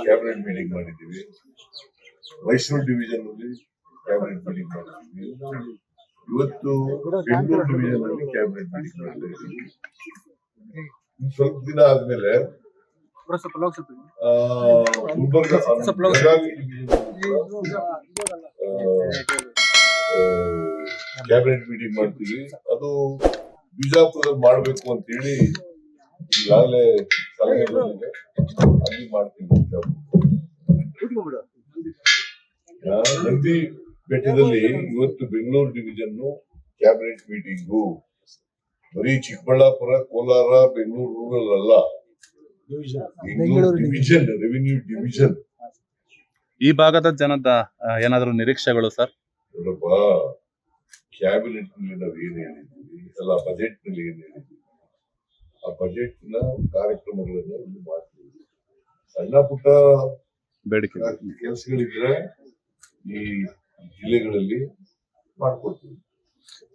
Cabinet meeting ಮಾಡಿದ್ದೀವಿ. Mysuru division ಅಲ್ಲಿ cabinet meeting ಮಾಡಿದ್ದೀವಿ. ಇವತ್ತು ಬೆಂಗಳೂರು ಡಿವಿಷನ್ ಅಲ್ಲಿ ಕ್ಯಾಬಿನೆಟ್ ಮೀಟಿಂಗ್ ಮಾಡ್ತಾ ಇದ್ದೀವಿ. ಸ್ವಲ್ಪ ದಿನ ಆದ್ಮೇಲೆ ಕ್ಯಾಬಿನೆಟ್ ಮೀಟಿಂಗ್ ಮಾಡ್ತೀವಿ. ಅದು ಬಿಜಾಪುರದಲ್ಲಿ ಮಾಡ್ಬೇಕು ಅಂತ ಹೇಳಿ ಈಗಾಗಲೇ ಸಲಹೆ ಬಂದಿದೆ. ಅಲ್ಲಿ ಮಾಡ್ತೀವಿ. ನಂದಿ ಬೆಟ್ಟದಲ್ಲಿ ಇವತ್ತು ಬೆಂಗಳೂರು ಡಿವಿಷನ್ ಕ್ಯಾಬಿನೆಟ್ ಮೀಟಿಂಗು. ಬರೀ ಚಿಕ್ಕಬಳ್ಳಾಪುರ, ಕೋಲಾರ, ಬೆಂಗಳೂರು ರೂರಲ್ ಅಲ್ಲ, ಬೆಂಗಳೂರು ಡಿವಿಷನ್, ರೆವಿನ್ಯೂ ಡಿವಿಷನ್. ಈ ಭಾಗದ ಜನದ ಏನಾದ್ರು ನಿರೀಕ್ಷೆಗಳು ಸರ್? ನೋಡಪ್ಪ, ಕ್ಯಾಬಿನೆಟ್ ನಲ್ಲಿ ನಾವು ಏನ್ ಹೇಳಿದ್ವಿ ಅಲ್ಲ, ಬಜೆಟ್ ನಲ್ಲಿ ಏನ್ ಹೇಳಿದ್ವಿ, ಆ ಬಜೆಟ್ ನ ಕಾರ್ಯಕ್ರಮಗಳನ್ನ ಇಲ್ಲಿ ಮಾಡ್ತೀವಿ. ಸಣ್ಣ ಪುಟ್ಟ ಬೇಡಿಕೆ ಕೆಲಸಗಳಿದ್ರೆ ಈ ಜಿಲ್ಲೆಗಳಲ್ಲಿ ಮಾಡ್ಕೊಡ್ತೀವಿ.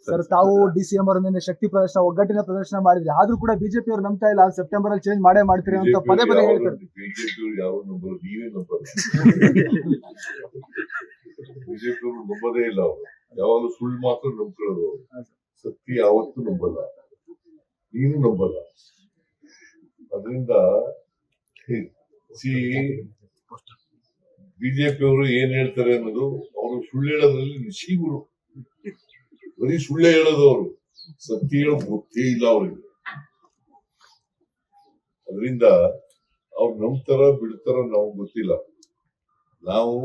ಸರ್, ತಾವು ಡಿಸಿಎಂ ಅವರ ನಿನ್ನೆ ಶಕ್ತಿ ಪ್ರದರ್ಶನ, ಒಗ್ಗಟ್ಟಿನ ಪ್ರದರ್ಶನ ಮಾಡಿದ್ರಿ. ಆದ್ರೂ ಕೂಡ ಬಿಜೆಪಿ ಅವರು ನಂಬ್ತಾ ಇಲ್ಲ, ಸೆಪ್ಟೆಂಬರ್ ಅಲ್ಲಿ ಚೇಂಜ್ ಮಾಡ್ತೀರಿ ಅಂತ ಪದೇ ಪದೇ ಹೇಳ್ತಾರೆ. ಬಿಜೆಪಿ ಅವರು ಯಾವ ನಂಬರ್, ನೀವೇ ನಂಬರ್. ಬಿಜೆಪಿ ಅವರು ನಂಬೋದೇ ಇಲ್ಲ. ಅವರು ಯಾವಾಗಲೂ ಸುಳ್ಳು ಮಾತ್ರ ನಂಬ್ಕೊಳ್ಳೋದು, ಸತ್ಯ ಯಾವತ್ತೂ ನಂಬಲ್ಲ, ನೀನು ನಂಬಲ್ಲ. ಅದರಿಂದ ಬಿಜೆಪಿ ಅವರು ಏನ್ ಹೇಳ್ತಾರೆ ಅನ್ನೋದು, ಅವರು ಸುಳ್ಳು ಹೇಳೋದ್ರಲ್ಲಿ ನಿಶ್ಚೀವರು. ಬರೀ ಸುಳ್ಳೆ ಹೇಳೋದು, ಅವರು ಸತ್ಯ ಹೇಳೋ ಗೊತ್ತೇ ಇಲ್ಲ ಅವ್ರಿಗೆ. ಅದರಿಂದ ಅವ್ರು ನಂಬ್ತಾರ ಬಿಡ್ತಾರ ನಾವು ಗೊತ್ತಿಲ್ಲ. ನಾವು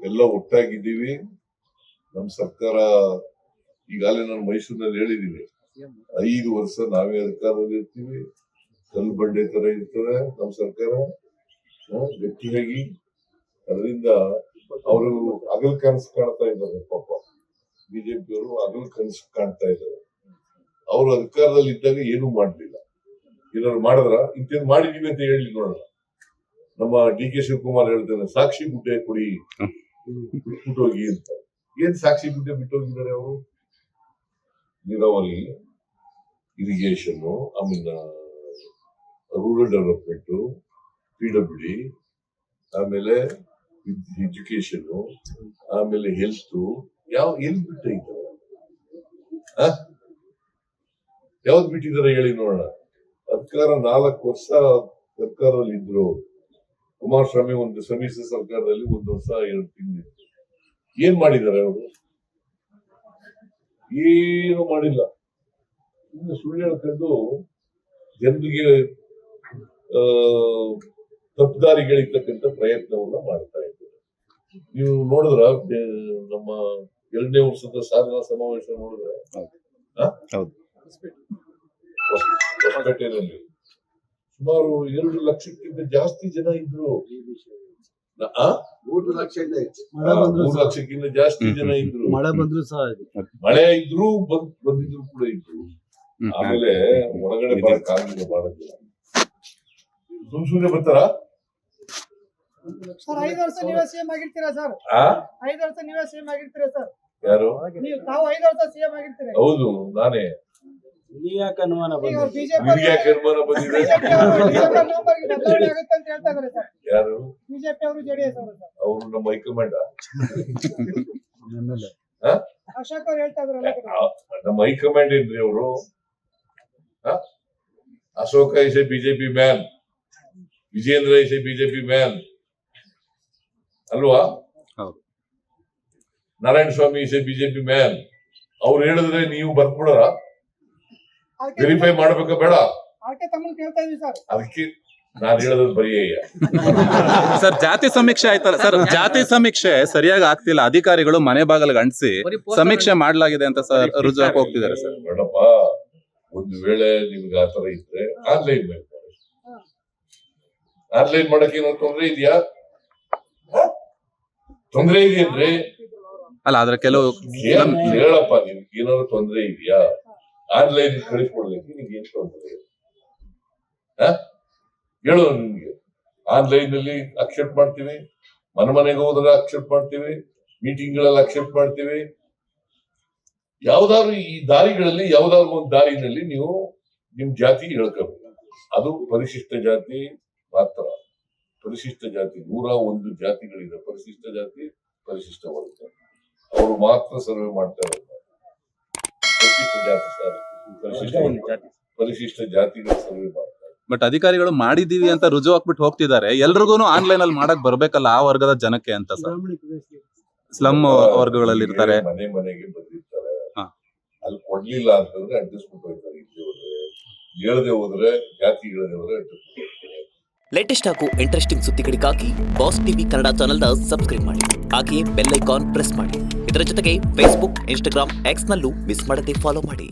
ಎಲ್ಲ ಒಟ್ಟಾಗಿದ್ದೀವಿ. ನಮ್ಮ ಸರ್ಕಾರ ಈಗಾಗಲೇ ನಾನು ಮೈಸೂರಿನಲ್ಲಿ ಹೇಳಿದ್ದೀನಿ, 5 ವರ್ಷ ನಾವೇ ಅಧಿಕಾರದಲ್ಲಿ ಇರ್ತೀವಿ. ಕಲ್ಲು ಬಂಡೆ ತರ ಇರ್ತದೆ ನಮ್ಮ ಸರ್ಕಾರ, ಗಟ್ಟಿಯಾಗಿ. ಅದರಿಂದ ಅವರು ಹಗಲ್ ಕನಸು ಕಾಣ್ತಾ ಇದ್ದಾರೆ. ಪಾಪ ಬಿಜೆಪಿಯವರು ಹಗಲ್ ಕನಸು ಕಾಣ್ತಾ ಇದ್ದಾರೆ. ಅವರು ಅಧಿಕಾರದಲ್ಲಿ ಇದ್ದಾಗ ಏನು ಮಾಡ್ಲಿಲ್ಲ. ಏನಾದ್ರು ಮಾಡಿದ್ರ ಇಂಥದ್ದು ಮಾಡಿದೀವಿ ಅಂತ ಹೇಳಿ ನೋಡೋಣ. ನಮ್ಮ ಡಿ ಕೆ ಶಿವಕುಮಾರ್ ಹೇಳ್ತಾರೆ, ಸಾಕ್ಷಿ ಗುಡ್ಡೆ ಕೊಡಿ, ಬಿಟ್ಟೋಗಿ ಅಂತ. ಏನ್ ಸಾಕ್ಷಿ ಗುಡ್ಡೆ ಬಿಟ್ಟೋಗಿದ್ದಾರೆ ಅವರು? ನೀರಾವರಿ, ಇರಿಗೇಷನ್, ರೂರಲ್ ಡೆವಲಪ್ಮೆಂಟ್, PWD, ಆಮೇಲೆ ಎಜುಕೇಶನ್, ಆಮೇಲೆ ಹೆಲ್ತ್, ಎಲ್ಲಿ ಬಿಟ್ಟಿದ್ದಾರೆ? ಯಾವ್ದು ಬಿಟ್ಟಿದ್ದಾರೆ ಹೇಳಿ ನೋಡೋಣ. ಸರ್ಕಾರ 4 ವರ್ಷ ಸರ್ಕಾರದಲ್ಲಿ ಇದ್ರು. ಕುಮಾರಸ್ವಾಮಿ ಒಂದು ಸಮ್ಮಿಶ್ರ ಸರ್ಕಾರದಲ್ಲಿ 1 ವರ್ಷ 2 ತಿಂಗಳು ಏನ್ ಮಾಡಿದ್ದಾರೆ ಅವರು? ಏನು ಮಾಡಿಲ್ಲ. ಇನ್ನು ಸುಳ್ಳು ಹೇಳ್ಕೊಂಡು ಜನರಿಗೆ ತಪ್ಪುದಾರಿಗಳಿರ್ತಕ್ಕಂಥ ಪ್ರಯತ್ನವನ್ನ ಮಾಡ್ತಾ ಇದ್ದಾರೆ. ನೀವು ನೋಡಿದ್ರ ನಮ್ಮ 2ನೇ ವರ್ಷದ ಸಾಧನಾ ಸಮಾವೇಶ ನೋಡಿದ್ರೆ, ಹೊಸಪೇಟೆಯಲ್ಲಿ ಸುಮಾರು 2 ಲಕ್ಷಕ್ಕಿಂತ ಜಾಸ್ತಿ ಜನ ಇದ್ರು. 3 ಲಕ್ಷಕ್ಕಿಂತ ಜಾಸ್ತಿ ಜನ ಇದ್ರು. ಮಳೆ ಇದ್ರು ಬಂದಿದ್ರು ಕೂಡ ಇದ್ರು. ಆಮೇಲೆ ಒಳಗಡೆ ಬರಕ್ಕಾಗಲಿಲ್ಲ, ಮಾಡೋದಿಲ್ಲ. ಸುಮ್ನೆ ಬರ್ತಾರ. ಸರ್, 5 ವರ್ಷ ನೀವೇ ಸಿಎಂ ಆಗಿರ್ತೀರಾ ಸರ್? 5 ವರ್ಷ ನೀವೇ ಸಿಎಂ ಆಗಿರ್ತೀರಾ ಸರ್? ಯಾರು? ತಾವು 5 ವರ್ಷ ಸಿಎಂ ಆಗಿರ್ತೀರಾ? ಹೌದು, ನಾನೇ. ಯಾಕೆ ಅನುಮಾನ ಬಂದಿದೆ? ಬಂದಿದೆ? ಯಾರು? ಬಿಜೆಪಿ ಅವರು, ಜೆಡಿಎಸ್ ಅವರು ಸರ್. ಅವರು ನಮ್ಮ ಹೈಕಮಾಂಡ್. ಅಶೋಕ್ ಅವ್ರು ಹೇಳ್ತಾ ಇದ್ರಲ್ಲ, ನಮ್ಮ ಹೈಕಮಾಂಡ್ ಏನ್ರಿ ಅವರು? Ashoka is a BJP man, Vijayendra is a BJP man ಅಲ್ವಾ? Narayana Swamy is a BJP man. ಅವ್ರು ಹೇಳಿದ್ರೆ ನೀವು ಬರ್ಬಿಡೋರ? ವೆರಿಫೈ ಮಾಡ್ಬೇಕಾ ಬೇಡ? ಅದಕ್ಕೆ ನಾನು ಹೇಳೋದು ಬರೀ ಸರ್, ಜಾತಿ ಸಮೀಕ್ಷೆ ಆಯ್ತಲ್ಲ ಸರ್, ಜಾತಿ ಸಮೀಕ್ಷೆ ಸರಿಯಾಗಿ ಆಗ್ತಿಲ್ಲ. ಅಧಿಕಾರಿಗಳು ಮನೆ ಬಾಗಿಲಿಗೆ ಅಂಟಿಸಿ ಸಮೀಕ್ಷೆ ಮಾಡಲಾಗಿದೆ ಅಂತ ಸರ್ ರುಜುವಾಕ್ ಹೋಗ್ತಿದ್ದಾರೆ ಸರ್. ನೋಡಪ್ಪ, ಒಂದು ವೇಳೆ ನಿಮ್ಗೆ ಆತರ ಇದ್ರೆ ಆನ್ಲೈನ್ ಮಾಡ್ತಾರೆ. ಆನ್ಲೈನ್ ಮಾಡಕ್ಕೆ ಏನೋ ತೊಂದ್ರೆ ಇದೆಯಾ? ತೊಂದ್ರೆ ಇದೆಯೇನ್ರಿ? ಅಲ್ಲ, ಆದ್ರೆ ಕೆಲವು ಹೇಳಪ್ಪ, ನಿಮ್ಗೆ ಏನಾದ್ರು ತೊಂದ್ರೆ ಇದೆಯಾ? ಆನ್ಲೈನ್ ಕಳಿಸ್ಕೊಡ್ಲಿಕ್ಕೆ ನಿಮ್ಗೆ ಏನ್ ತೊಂದ್ರೆ? ಹೇಳು. ನಿಮ್ಗೆ ಆನ್ಲೈನ್ ನಲ್ಲಿ ಅಕ್ಸೆಪ್ಟ್ ಮಾಡ್ತೀವಿ, ಮನೆಗೆ ಹೋದ್ರೆ ಅಕ್ಸೆಪ್ಟ್ ಮಾಡ್ತೀವಿ, ಮೀಟಿಂಗ್ ಗಳಲ್ಲಿ ಅಕ್ಸೆಪ್ಟ್ ಮಾಡ್ತೀವಿ. ಯಾವ್ದಾದ್ರು ಈ ದಾರಿಗಳಲ್ಲಿ ಯಾವ್ದಾದ್ರು ಒಂದು ದಾರಿನಲ್ಲಿ ನೀವು ನಿಮ್ ಜಾತಿ ಹೇಳ್ಕೋಬೇಕು. ಅದು ಪರಿಶಿಷ್ಟ ಜಾತಿ, ಮಾತ್ರ ಪರಿಶಿಷ್ಟ ಜಾತಿ 101 ಜಾತಿಗಳಿದೆ. ಪರಿಶಿಷ್ಟ ಜಾತಿ, ಪರಿಶಿಷ್ಟ ವರ್ಗ, ಅವರು ಮಾತ್ರ ಸರ್ವೆ ಮಾಡ್ತಾ ಇರೋದು. ಪರಿಶಿಷ್ಟ ಜಾತಿ ಸರ್, ಪರಿಶಿಷ್ಟ ಜಾತಿಗಳ ಸರ್ವೆ ಮಾಡ್ತಾರೆ. ಬಟ್ ಅಧಿಕಾರಿಗಳು ಮಾಡಿದೀವಿ ಅಂತ ರುಜು ಹಾಕ್ಬಿಟ್ಟು ಹೋಗ್ತಿದ್ದಾರೆ. ಎಲ್ರಿಗೂ ಆನ್ಲೈನ್ ಅಲ್ಲಿ ಮಾಡಕ್ ಬರ್ಬೇಕಲ್ಲ ಆ ವರ್ಗದ ಜನಕ್ಕೆ ಅಂತ ಸರ್. ಸ್ಲಮ್ ವರ್ಗಗಳಲ್ಲಿ ಇರ್ತಾರೆ, ಮನೆಗೆ ಬಂದಿರ್ತಾರೆ. ಹಾ. ಅಲ್ಲಿ ಕೊಡ್ಲಿಲ್ಲ ಅಂತಂದ್ರೆ ಅಡ್ಜಸ್ಟ್ಮೆಂಟ್ ಹೋಗ್ತಾರೆ. ಹೇಳದೆ ಹೋದ್ರೆ ಜಾತಿ ಹೇಳದೆ ಹೋದ್ರೆ ಅಡ್ಜಸ್ಟ್ಮೆಂಟ್ ಹೋಗ್ತಾರೆ. ಲೇಟೆಸ್ಟ್ ಹಾಗೂ ಇಂಟ್ರೆಸ್ಟಿಂಗ್ ಸುದ್ದಿಗಳಿಗಾಗಿ ಬಾಸ್ ಟಿವಿ ಕನ್ನಡ ಚಾನೆಲ್ನ ಸಬ್ಸ್ಕ್ರೈಬ್ ಮಾಡಿ. ಹಾಗೆಯೇ ಬೆಲ್ ಐಕಾನ್ ಪ್ರೆಸ್ ಮಾಡಿ. ಇದರ ಜೊತೆಗೆ ಫೇಸ್ಬುಕ್, ಇನ್ಸ್ಟಾಗ್ರಾಮ್, ಎಕ್ಸ್ ನಲ್ಲೂ ಮಿಸ್ ಮಾಡದೆ ಫಾಲೋ ಮಾಡಿ.